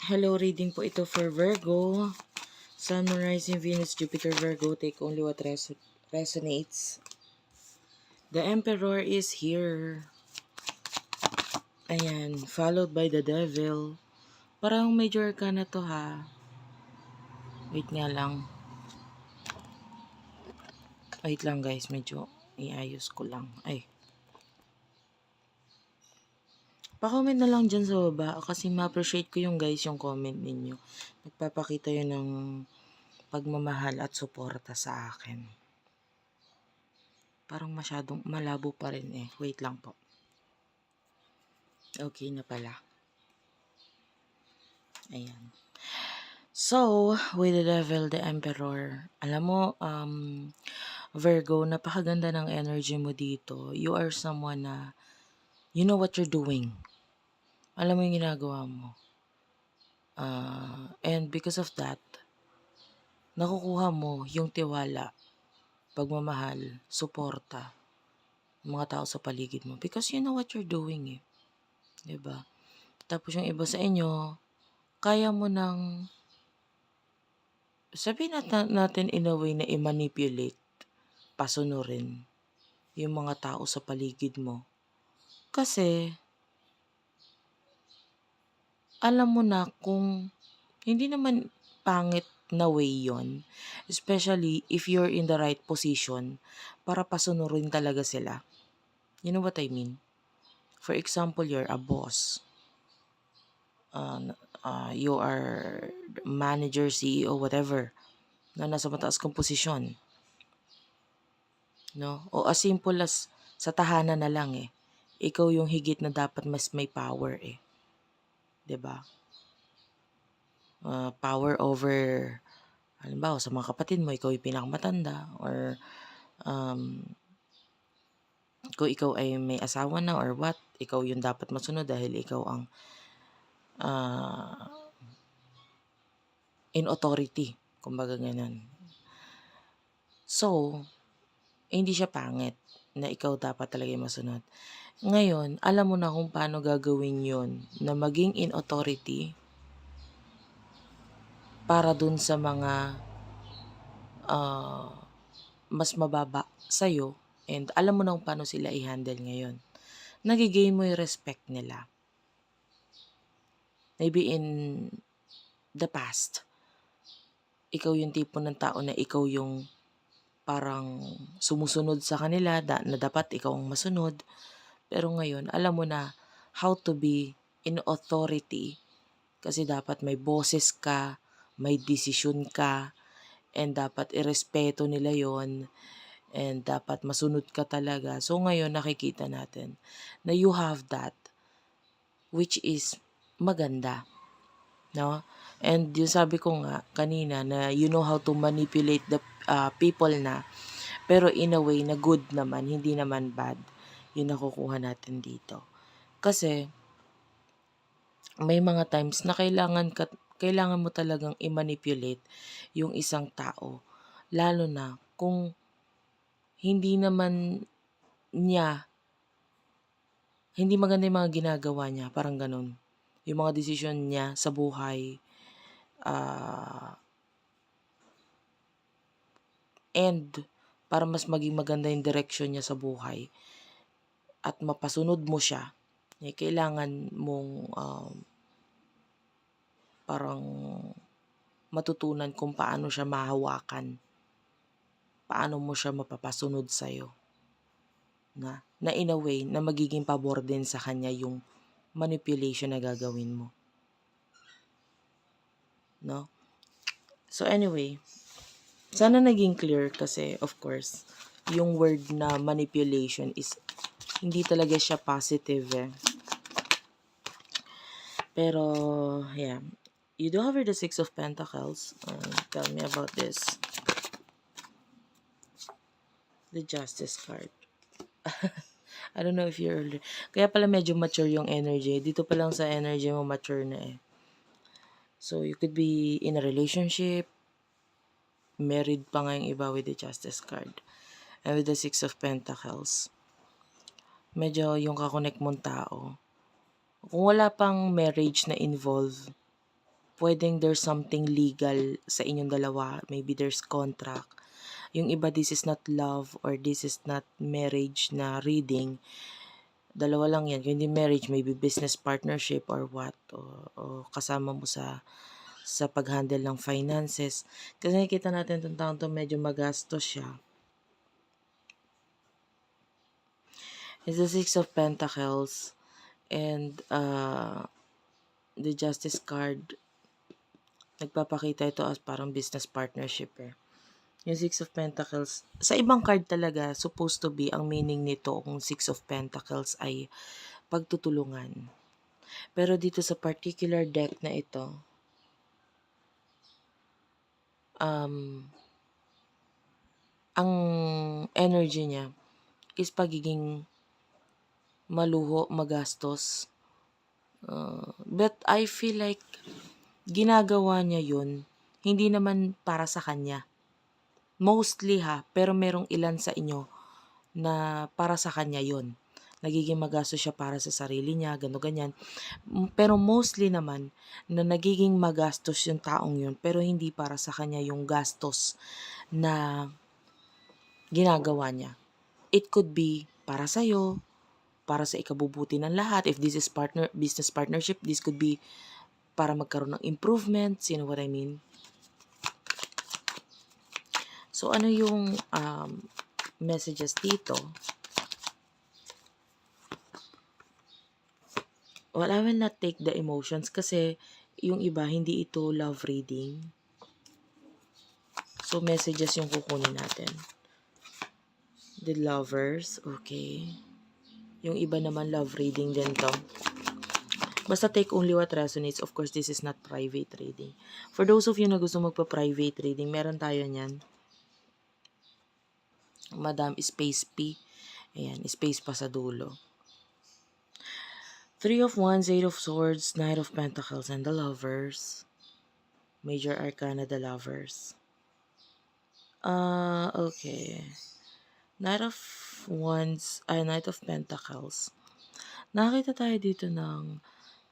Hello, reading po ito for Virgo. Sun, Moon, Rising, Venus, Jupiter, Virgo. Take only what resonates. The Emperor is here. Ayan, followed by the Devil. Parang major ka na to ha. Wait nga lang. Wait lang guys, medyo iayos ko lang. Ay. Pa-comment na lang dyan sa baba kasi ma-appreciate ko yung guys yung comment ninyo. Nagpapakita yun ng pagmamahal at suporta sa akin. Parang masyadong malabo pa rin eh. Wait lang po. Okay na pala. Ayan. So, with the Devil, the Emperor, alam mo, Virgo, napakaganda ng energy mo dito. You are someone na, you know what you're doing. Alam mo yung ginagawa mo. And because of that, nakukuha mo yung tiwala, pagmamahal, suporta, mga tao sa paligid mo. Because you know what you're doing eh. Diba? Tapos yung iba sa inyo, kaya mo nang sabihin natin in a way na i-manipulate, pasunurin yung mga tao sa paligid mo. Kasi, alam mo na kung hindi naman pangit na way yon, especially if you're in the right position para pasunurin talaga sila. You know what I mean? For example, you're a boss. You are manager, CEO, whatever, na nasa mataas kong posisyon. No? O as simple as sa tahanan na lang eh. Ikaw yung higit na dapat mas may power eh. 'Di ba? Power over, halimbawa sa mga kapatid mo, ikaw yung pinakamatanda, or kung ikaw ay may asawa na or what, ikaw yung dapat masunod dahil ikaw ang in authority, kumbaga ganun. So, hindi siya pangit na ikaw dapat talaga yung masunod. Ngayon, alam mo na kung paano gagawin yon na maging in authority para dun sa mga mas mababa sa'yo, and alam mo na kung paano sila i-handle ngayon. Nagigain mo yung respect nila. Maybe in the past, ikaw yung tipo ng tao na ikaw yung parang sumusunod sa kanila na dapat ikaw ang masunod. Pero ngayon, alam mo na how to be in authority kasi dapat may boses ka, may desisyon ka, and dapat irespeto nila yon, and dapat masunod ka talaga. So ngayon nakikita natin na you have that, which is maganda, no? And yung sabi ko nga kanina na you know how to manipulate the people na, pero in a way na good naman, hindi naman bad. Yun nakukuha natin dito. Kasi may mga times na kailangan mo talagang i-manipulate yung isang tao. Lalo na kung hindi naman niya, hindi maganda yung mga ginagawa niya, parang ganun. Yung mga desisyon niya sa buhay, and para mas maging maganda yung direction niya sa buhay at mapasunod mo siya, eh, kailangan mong parang matutunan kung paano siya mahawakan, paano mo siya mapapasunod sa'yo. Na in a way na magiging pabor din sa kanya yung manipulation na gagawin mo. No? So anyway, sana naging clear kasi of course, yung word na manipulation is hindi talaga siya positive eh. Pero yeah, you do have the Six of Pentacles. Tell me about this. The Justice card. I don't know if you're... Kaya pala medyo mature yung energy. Dito pa lang sa energy mo, mature na eh. So, you could be in a relationship. Married pa nga yung iba with the Justice card. And with the Six of Pentacles. Medyo yung kakonect mong tao. Kung wala pang marriage na involved, puwedeng there's something legal sa inyong dalawa, maybe there's contract. Yung iba, this is not love or this is not marriage na reading. Dalawa lang yan, kung hindi marriage, maybe business partnership or what, o kasama mo sa pag-handle ng finances. Kasi nakikita natin itong taon 'to medyo magastos siya. It's the Six of Pentacles and the Justice card. Nagpapakita ito as parang business partnership eh. Yung Six of Pentacles, sa ibang card talaga, supposed to be, ang meaning nito kung Six of Pentacles ay pagtutulungan. Pero dito sa particular deck na ito, ang energy niya is pagiging maluho, magastos. But I feel like ginagawa niya yun, hindi naman para sa kanya. Mostly pero merong ilan sa inyo na para sa kanya yun. Nagiging magastos siya para sa sarili niya, ganyan. Pero mostly naman, na nagiging magastos yung taong yun, pero hindi para sa kanya yung gastos na ginagawa niya. It could be para sa'yo, para sa ikabubuti ng lahat. If this is business partnership, this could be para magkaroon ng improvements, you know what I mean? So, ano yung messages dito? Well, I will not take the emotions kasi yung iba, hindi ito love reading. So, messages yung kukunin natin. The Lovers, okay. Yung iba naman love reading din to. Basta take only what resonates. Of course, this is not private reading. For those of you na gusto magpa-private reading, meron tayo niyan. Madam Space P. Ayan, space pa sa dulo. Three of Wands, Eight of Swords, Knight of Pentacles, and the Lovers. Major Arcana, the Lovers. Okay. Knight of Wands, Knight of Pentacles. Nakita tayo dito ng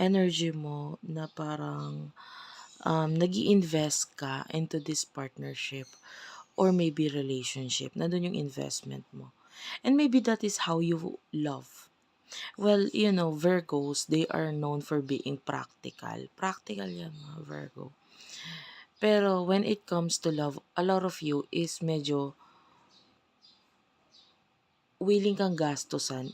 energy mo na parang nag-i-invest ka into this partnership or maybe relationship. Nandun yung investment mo. And maybe that is how you love. Well, you know, Virgos, they are known for being practical. Practical yan, mga Virgo. Pero when it comes to love, a lot of you is medyo willing kang gastusan.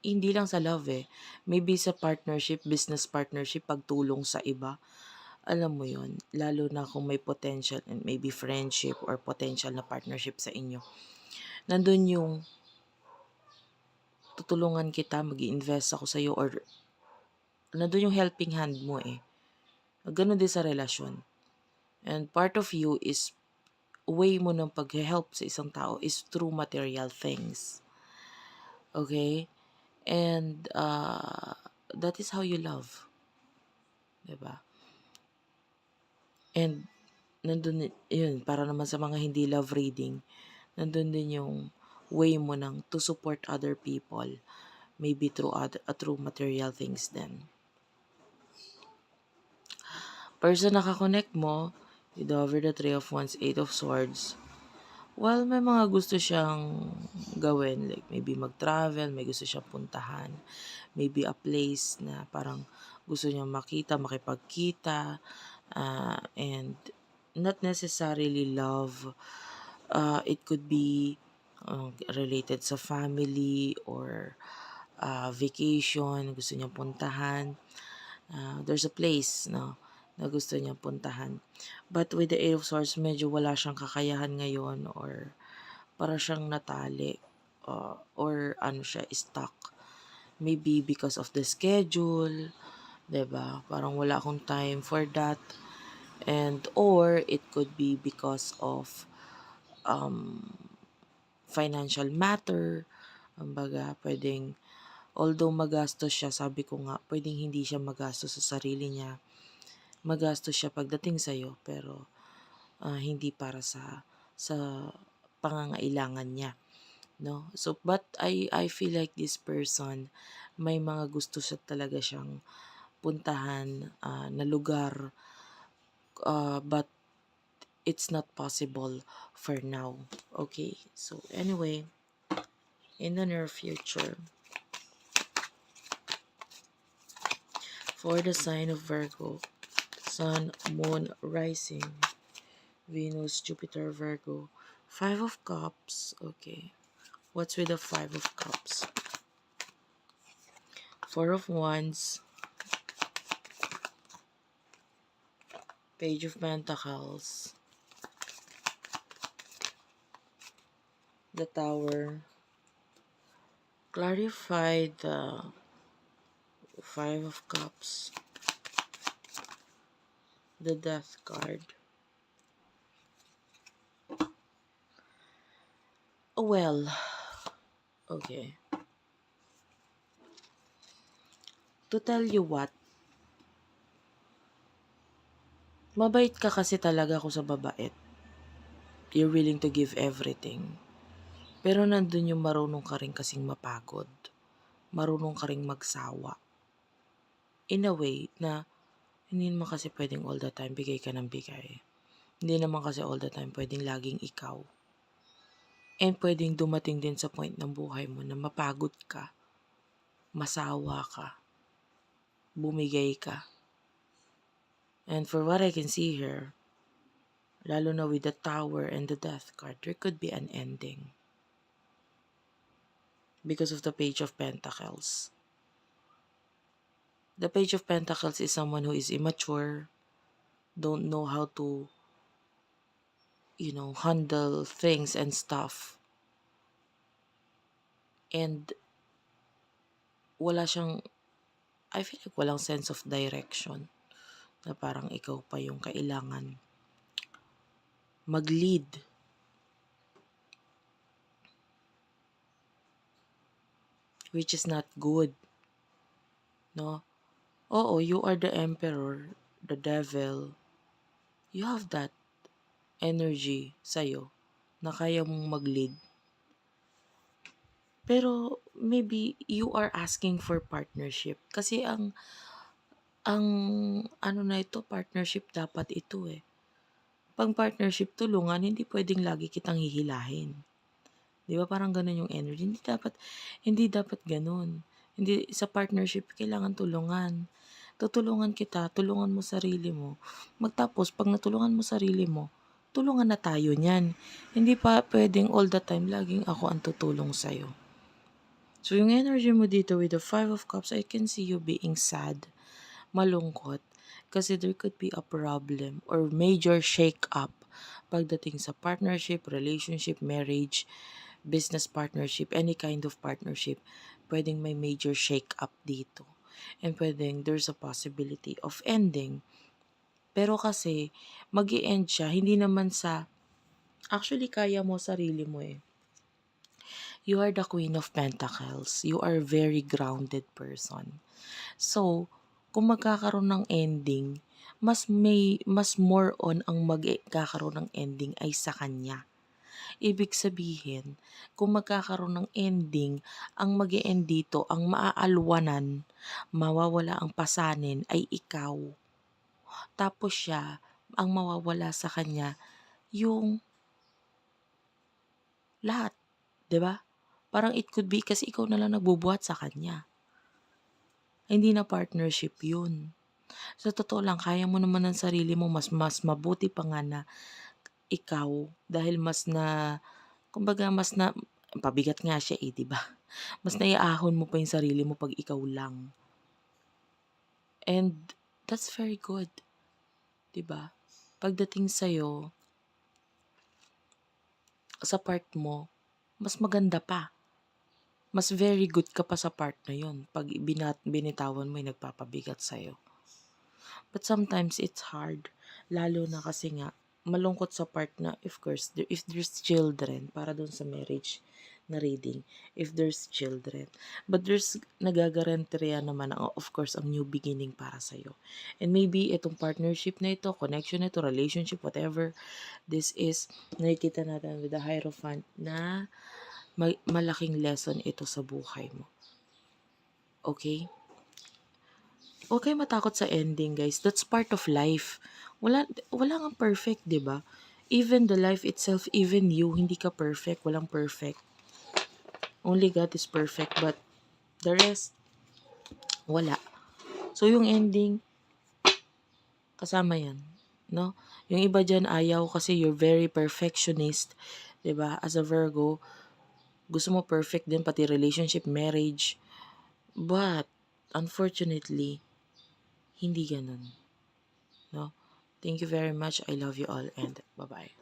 Hindi lang sa love eh. Maybe sa partnership, business partnership, pagtulong sa iba. Alam mo yon, lalo na kung may potential and maybe friendship or potential na partnership sa inyo. Nandun yung tutulungan kita, mag-i-invest ako sa iyo, or nandun yung helping hand mo eh. Ganun din sa relasyon. And part of you is, way mo ng pag-help sa isang tao is through material things. Okay? And that is how you love. Diba? And nandun yun, para naman sa mga hindi love reading, nandun din yung way mo nang to support other people, maybe through material things din. Person nakakonect mo, with over the Three of Wands, Eight of Swords. Well, may mga gusto siyang gawin, like maybe mag-travel, may gusto siyang puntahan, maybe a place na parang gusto niyang makita, makipagkita, and not necessarily love. It could be related sa family or vacation, gusto niyang puntahan. There's a place, no, na gusto niyang puntahan. But with the Eight of Swords, medyo wala siyang kakayahan ngayon or para siyang natali or ano siya, stuck. Maybe because of the schedule, 'di ba? Parang wala akong time for that. And or it could be because of financial matter. Kumbaga, pwedeng although magastos siya, sabi ko nga, pwedeng hindi siya magastos sa sarili niya. Magastos siya pagdating sa'yo, pero hindi para sa pangangailangan niya. No? So, but I feel like this person, may mga gusto siya talaga siyang puntahan na lugar, but it's not possible for now. Okay, so anyway, in the near future, for the sign of Virgo, Sun, Moon, Rising, Venus, Jupiter, Virgo, Five of Cups. Okay, what's with the Five of Cups? Four of Wands, Page of Pentacles, the Tower. Clarify the Five of Cups, the Death card. Well, okay. To tell you what, mabait ka kasi talaga ako sa babait. You're willing to give everything. Pero nandun yung marunong ka rin kasing mapagod. Marunong ka rin magsawa. In a way na hindi naman kasi pwedeng all the time bigay ka ng bigay. Hindi naman kasi all the time pwedeng laging ikaw. And pwedeng dumating din sa point ng buhay mo na mapagod ka, masawa ka, bumigay ka. And for what I can see here, lalo na with the Tower and the Death card, there could be an ending. Because of the Page of Pentacles. The Page of Pentacles is someone who is immature, don't know how to, handle things and stuff. And wala siyang, I feel like walang sense of direction. Na parang ikaw pa yung kailangan mag-lead. Which is not good. No? Oo, you are the emperor, the devil. You have that energy sa'yo na kaya mong mag-lead. Pero maybe you are asking for partnership. Kasi ang ano na ito, partnership dapat ito eh. Pag partnership, tulungan, hindi pwedeng lagi kitang hihilahin. Di ba parang ganun yung energy? Hindi dapat ganun. Hindi, sa partnership, kailangan tulungan. Tutulungan kita, tulungan mo sarili mo. Magtapos, pag natulungan mo sarili mo, tulungan na tayo niyan. Hindi pa pwedeng all the time, laging ako ang tutulong sa'yo. So yung energy mo dito with the Five of Cups, I can see you being sad, malungkot, kasi there could be a problem or major shake-up pagdating sa partnership, relationship, marriage, business partnership, any kind of partnership. Pwedeng may major shake-up dito. And pwedeng there's a possibility of ending. Pero kasi, mag-i-end siya, hindi naman sa, actually kaya mo sarili mo eh. You are the Queen of Pentacles. You are a very grounded person. So, kung magkakaroon ng ending, mas more on ang magkakaroon ng ending ay sa kanya. Ibig sabihin, kung magkakaroon ng ending, ang mag-e-end dito, ang maaalwanan, mawawala ang pasanin ay ikaw. Tapos siya, ang mawawala sa kanya, yung lahat. 'Di ba? Parang it could be kasi ikaw na lang nagbubuhat sa kanya. Hindi na partnership yun. Sa totoo lang, kaya mo naman ng sarili mo, mas mabuti pa nga na ikaw, dahil kumbaga pabigat nga siya eh, di ba? Mas naiahon mo pa yung sarili mo pag ikaw lang. And that's very good. Di ba? Pagdating sa'yo, sa part mo, mas maganda pa. Mas very good ka pa sa part na yun pag binitawan mo yung nagpapabigat sa'yo. But sometimes it's hard, lalo na kasi nga, malungkot sa part na, of course, if there's children, para dun sa marriage na reading, if there's children. But there's nagagaranteriya naman, of course, ang new beginning para sa'yo. And maybe itong partnership na ito, connection na ito, relationship, whatever this is, nakikita natin with the Hierophant na malaking lesson ito sa buhay mo. Okay? Huwag kayong matakot sa ending, guys. That's part of life. Wala ngang perfect, 'di ba? Even the life itself, even you, hindi ka perfect. Walang perfect. Only God is perfect, but the rest, wala. So, yung ending, kasama yan. No? Yung iba dyan ayaw kasi you're very perfectionist. 'Di ba? As a Virgo, gusto mo perfect din, pati relationship, marriage. But, unfortunately, hindi ganun. No? Thank you very much. I love you all and bye-bye.